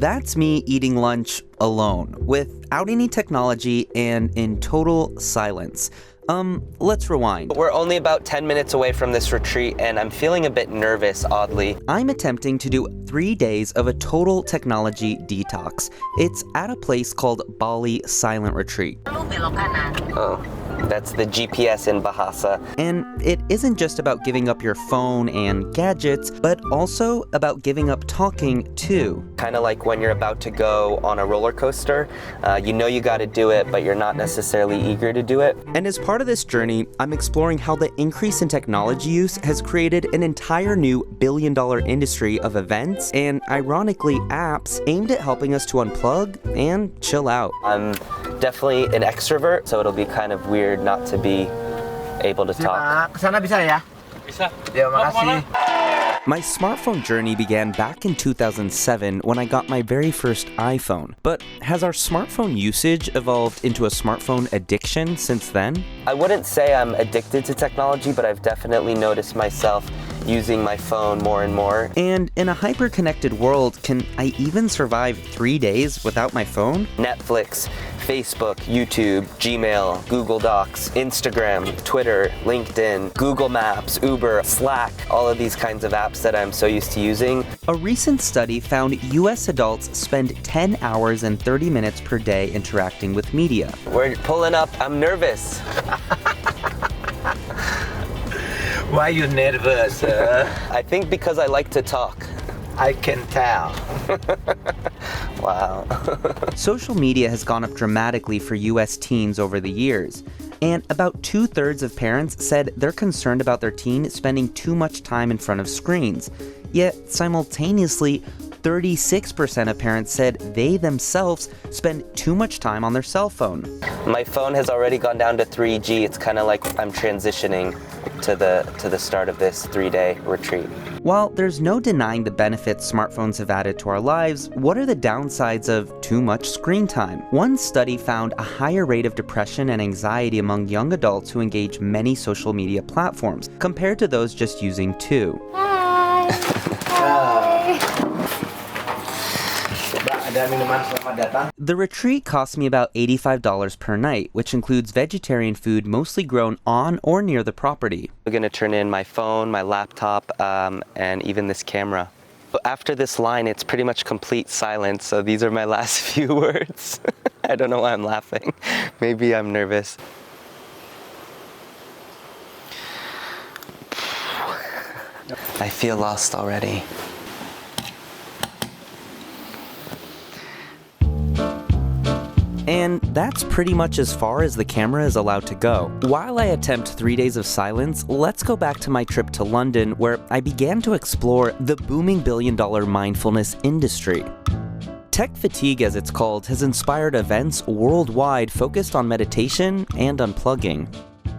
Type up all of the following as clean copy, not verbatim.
That's me eating lunch alone, without any technology and in total silence. Let's rewind. We're only about 10 minutes away from this retreat, and I'm feeling a bit nervous, oddly. I'm attempting to do 3 days of a total technology detox. It's at a place called Bali Silent Retreat. Oh, that's the GPS in Bahasa. And it isn't just about giving up your phone and gadgets, but also about giving up talking too. Kind of like when you're about to go on a roller coaster. You know you gotta do it, but you're not necessarily eager to do it. And as part of this journey, I'm exploring how the increase in technology use has created an entire new billion-dollar industry of events and, ironically, apps aimed at helping us to unplug and chill out. I'm definitely an extrovert, so it'll be kind of weird not to be able to talk. Kesana bisa ya? Bisa. Ya, makasih. My smartphone journey began back in 2007 when I got my very first iPhone. But has our smartphone usage evolved into a smartphone addiction since then? I wouldn't say I'm addicted to technology, but I've definitely noticed myself using my phone more and more. And in a hyper-connected world, can I even survive 3 days without my phone? Netflix, Facebook, YouTube, Gmail, Google Docs, Instagram, Twitter, LinkedIn, Google Maps, Uber, Slack, all of these kinds of apps that I'm so used to using. A recent study found US adults spend 10 hours and 30 minutes per day interacting with media. We're pulling up. I'm nervous. Why are you nervous? I think because I like to talk. I can tell. Wow. Social media has gone up dramatically for US teens over the years. And about 2/3 of parents said they're concerned about their teen spending too much time in front of screens. Yet, simultaneously, 36% of parents said they themselves spend too much time on their cell phone. My phone has already gone down to 3G. It's kind of like I'm transitioning to the start of this 3-day retreat. While there's no denying the benefits smartphones have added to our lives, what are the downsides of too much screen time? One study found a higher rate of depression and anxiety among young adults who engage many social media platforms, compared to those just using two. Hi! Hi! The retreat cost me about $85 per night, which includes vegetarian food mostly grown on or near the property. I'm gonna turn in my phone, my laptop, and even this camera. But after this line, it's pretty much complete silence, so these are my last few words. I don't know why I'm laughing. Maybe I'm nervous. I feel lost already. And that's pretty much as far as the camera is allowed to go. While I attempt 3 days of silence, let's go back to my trip to London, where I began to explore the booming billion-dollar mindfulness industry. Tech fatigue, as it's called, has inspired events worldwide focused on meditation and unplugging.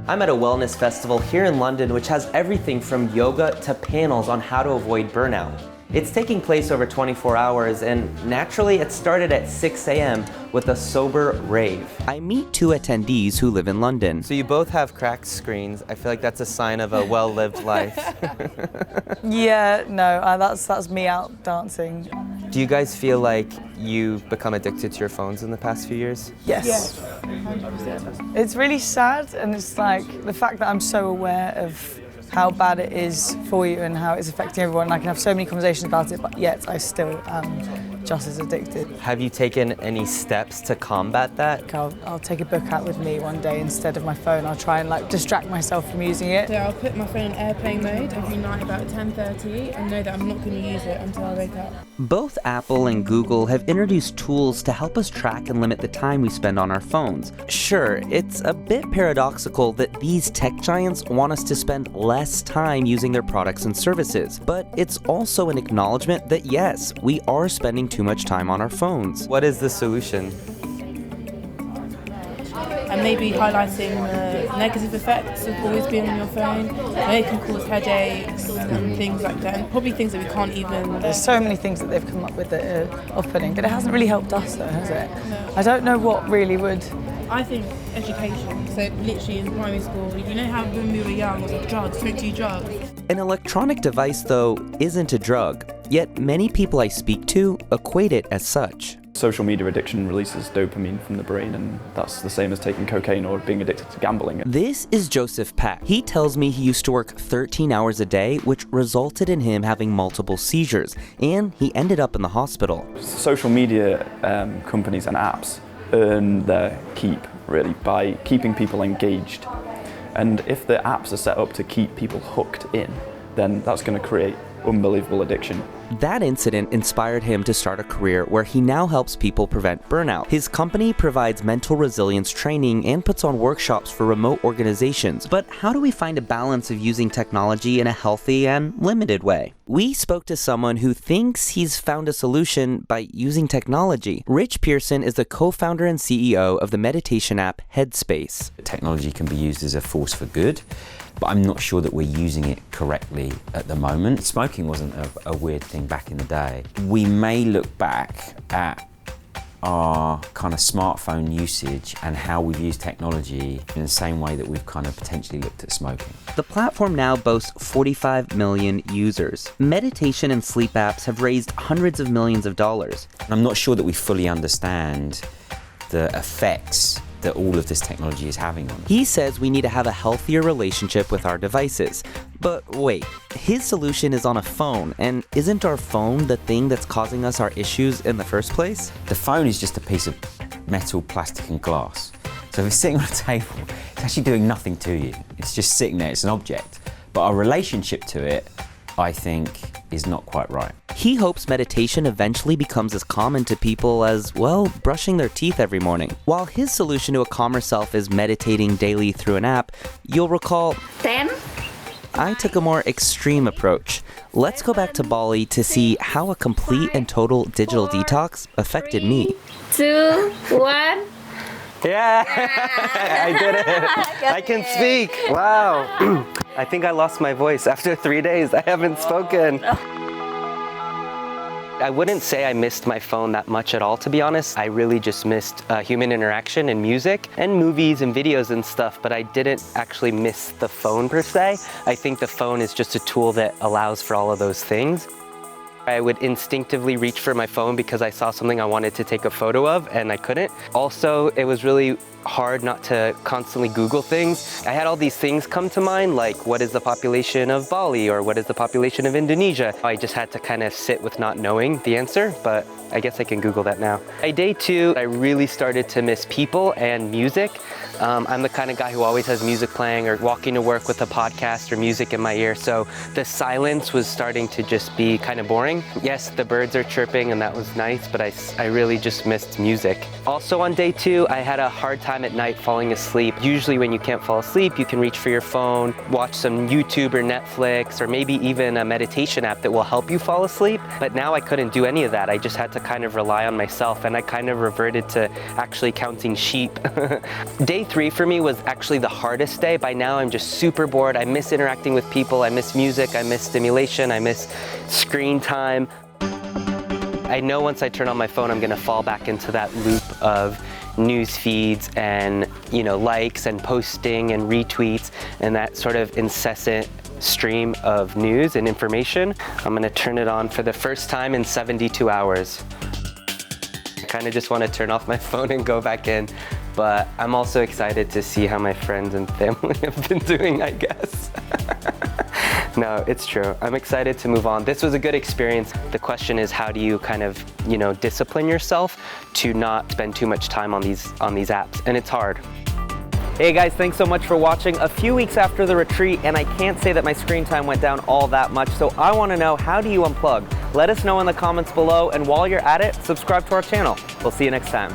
I'm at a wellness festival here in London, which has everything from yoga to panels on how to avoid burnout. It's taking place over 24 hours, and naturally it started at 6 a.m. with a sober rave. I meet two attendees who live in London. So you both have cracked screens. I feel like that's a sign of a well-lived life. Yeah, no, that's me out dancing. Do you guys feel like you've become addicted to your phones in the past few years? Yes. 100%. It's really sad, and it's like the fact that I'm so aware of how bad it is for you and how it's affecting everyone. I can have so many conversations about it, but yet I still am just as addicted. Have you taken any steps to combat that? I'll take a book out with me one day instead of my phone. I'll try and distract myself from using it. So I'll put my phone in airplane mode every night about 10:30 and know that I'm not going to use it until I wake up. Both Apple and Google have introduced tools to help us track and limit the time we spend on our phones. Sure, it's a bit paradoxical that these tech giants want us to spend less time using their products and services, but it's also an acknowledgement that yes, we are spending too much time on our phones. What is the solution? And maybe highlighting the negative effects of always being on your phone. It can cause headaches and things like that, and probably things that we can't even... There's so many things that they've come up with that are off-putting, but it hasn't really helped us though, has it? No. I don't know what really would... I think education, so literally in primary school, you know how when we were young it was like drugs, don't do drugs. An electronic device, though, isn't a drug. yet many people I speak to equate it as such. Social media addiction releases dopamine from the brain, and that's the same as taking cocaine or being addicted to gambling. This is Joseph Pack. He tells me he used to work 13 hours a day, which resulted in him having multiple seizures, and he ended up in the hospital. Social media companies and apps earn their keep, really, by keeping people engaged. And if the apps are set up to keep people hooked in, then that's going to create unbelievable addiction. That incident inspired him to start a career where he now helps people prevent burnout. His company provides mental resilience training and puts on workshops for remote organizations. But how do we find a balance of using technology in a healthy and limited way? We spoke to someone who thinks he's found a solution by using technology. Rich Pearson is the co-founder and CEO of the meditation app Headspace. Technology can be used as a force for good, but I'm not sure that we're using it correctly at the moment. Smoking wasn't a weird thing back in the day. We may look back at our kind of smartphone usage and how we've used technology in the same way that we've kind of potentially looked at smoking. The platform now boasts 45 million users. Meditation and sleep apps have raised hundreds of millions of dollars. I'm not sure that we fully understand the effects that all of this technology is having on them. He says we need to have a healthier relationship with our devices. But wait, his solution is on a phone, and isn't our phone the thing that's causing us our issues in the first place? The phone is just a piece of metal, plastic and glass. So if it's sitting on a table, it's actually doing nothing to you. It's just sitting there, it's an object. But our relationship to it, I think, is not quite right. He hopes meditation eventually becomes as common to people as, well, brushing their teeth every morning. While his solution to a calmer self is meditating daily through an app, you'll recall 10, I took a more extreme approach. Let's go back to Bali to see how a complete and total digital detox affected me. 2, 1. Yeah, I did it. I can speak. Wow. I think I lost my voice after 3 days. I haven't spoken. I wouldn't say I missed my phone that much at all, to be honest. I really just missed human interaction and music and movies and videos and stuff, but I didn't actually miss the phone per se. I think the phone is just a tool that allows for all of those things. I would instinctively reach for my phone because I saw something I wanted to take a photo of and I couldn't. Also, it was really hard not to constantly Google things. I had all these things come to mind, like what is the population of Bali or what is the population of Indonesia? I just had to kind of sit with not knowing the answer, but I guess I can Google that now. By day 2, I really started to miss people and music. I'm the kind of guy who always has music playing or walking to work with a podcast or music in my ear, so the silence was starting to just be kind of boring. Yes, the birds are chirping and that was nice, but I really just missed music. Also on day 2, I had a hard time at night falling asleep. Usually when you can't fall asleep, you can reach for your phone, watch some YouTube or Netflix, or maybe even a meditation app that will help you fall asleep. But now I couldn't do any of that. I just had to kind of rely on myself, and I kind of reverted to actually counting sheep. Day 3 for me was actually the hardest day. By now I'm just super bored. I miss interacting with people. I miss music. I miss stimulation. I miss screen time. I know once I turn on my phone, I'm gonna fall back into that loop of news feeds and, you know, likes and posting and retweets and that sort of incessant stream of news and information. I'm gonna turn it on for the first time in 72 hours. I kind of just want to turn off my phone and go back in, but I'm also excited to see how my friends and family have been doing, I guess. No, it's true. I'm excited to move on. This was a good experience. The question is, how do you kind of, you know, discipline yourself to not spend too much time on these apps? And it's hard. Hey guys, thanks so much for watching. A few weeks after the retreat, and I can't say that my screen time went down all that much, so I want to know, how do you unplug? Let us know in the comments below, and while you're at it, subscribe to our channel. We'll see you next time.